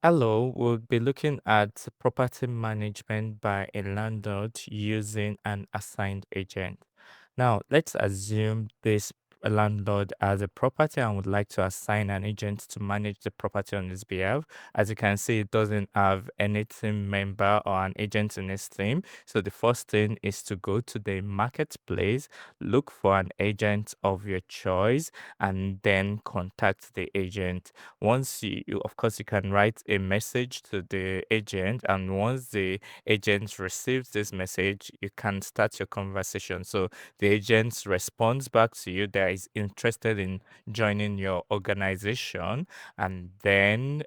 Hello, we'll be looking at property management by a landlord using an assigned agent. Now, let's assume this landlord has a property and would like to assign an agent to manage the property on his behalf. As you can see, it doesn't have any team member or an agent in his team. So the first thing is to go to the marketplace, look for an agent of your choice, and then contact the agent. Once of course you can write a message to the agent, and once the agent receives this message, you can start your conversation. So the agent responds back to you that is interested in joining your organization, and then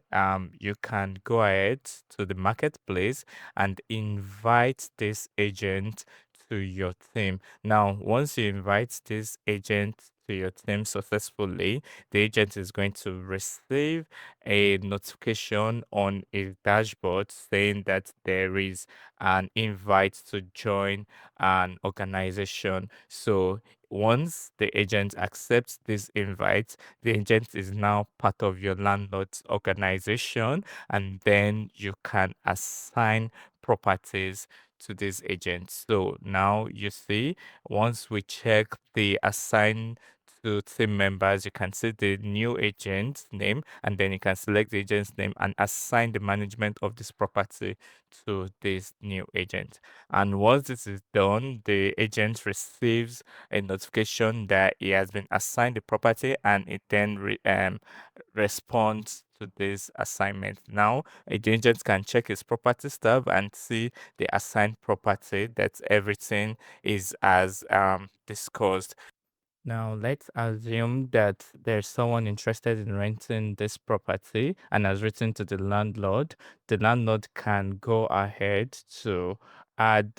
you can go ahead to the marketplace and invite this agent to your team. Now once you invite this agent to your team successfully, the agent is going to receive a notification on his dashboard saying that there is an invite to join an organization. So once the agent accepts this invite, the agent is now part of your landlord's organization, and then you can assign properties to this agent. So now you see, once we check the assign to team members, you can see the new agent's name, and then you can select the agent's name and assign the management of this property to this new agent. And once this is done, the agent receives a notification that he has been assigned the property, and it then responds to this assignment. Now, the agent can check his property stuff and see the assigned property that everything is as discussed. Now, let's assume that there's someone interested in renting this property and has written to the landlord. The landlord can go ahead to add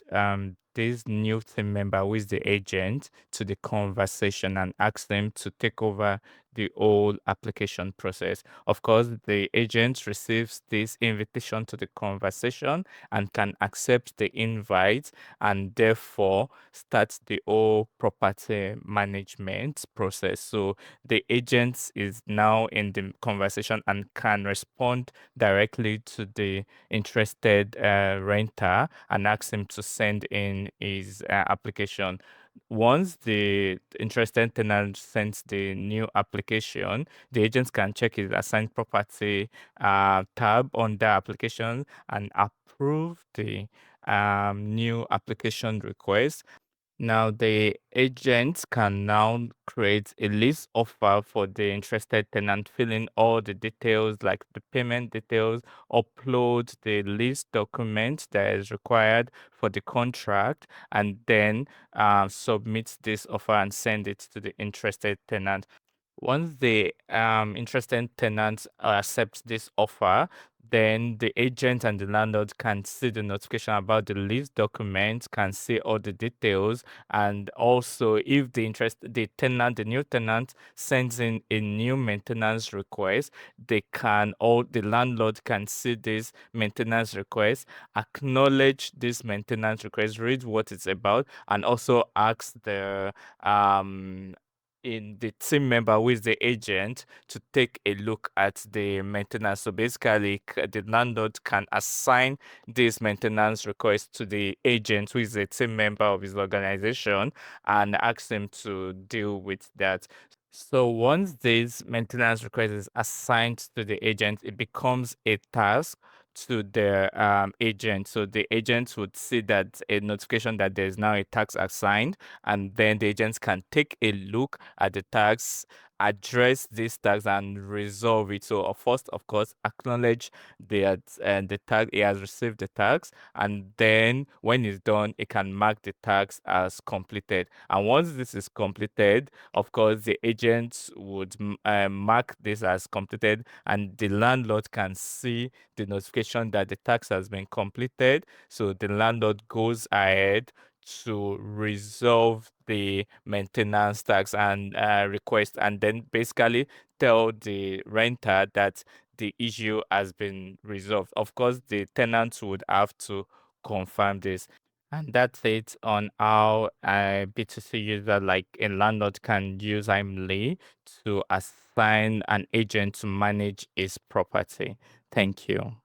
this new team member who is the agent to the conversation and ask them to take over the whole application process. Of course, the agent receives this invitation to the conversation and can accept the invite, and therefore start the whole property management process. So the agent is now in the conversation and can respond directly to the interested renter and ask him to send in his application. Once the interested tenant sends the new application, the agent can check his assigned property tab on the application and approve the new application request. Now, the agent can now create a lease offer for the interested tenant, fill in all the details like the payment details, upload the lease document that is required for the contract, and then submit this offer and send it to the interested tenant. Once the interested tenant accepts this offer, then the agent and the landlord can see the notification about the lease document, can see all the details, and also if the new tenant sends in a new maintenance request, the landlord can see this maintenance request, acknowledge this maintenance request, read what it's about, and also ask the um in the team member who is the agent to take a look at the maintenance. So basically, the landlord can assign this maintenance request to the agent who is a team member of his organization and ask them to deal with that. So once this maintenance request is assigned to the agent, it becomes a task to the agent. So the agent would see that a notification that there is now a task assigned, and then the agents can take a look at the tax, address these tax, and resolve it. So first, of course, acknowledge that the tax he has received the tax, and then when it's done, it can mark the tax as completed. And once this is completed, of course, the agent would mark this as completed, and the landlord can see the notification that the tax has been completed. So the landlord goes ahead to resolve the maintenance tax and request, and then basically tell the renter that the issue has been resolved. Of course, the tenant would have to confirm this. And that's it on how a B2C user like a landlord can use Heimly to assign an agent to manage his property. Thank you.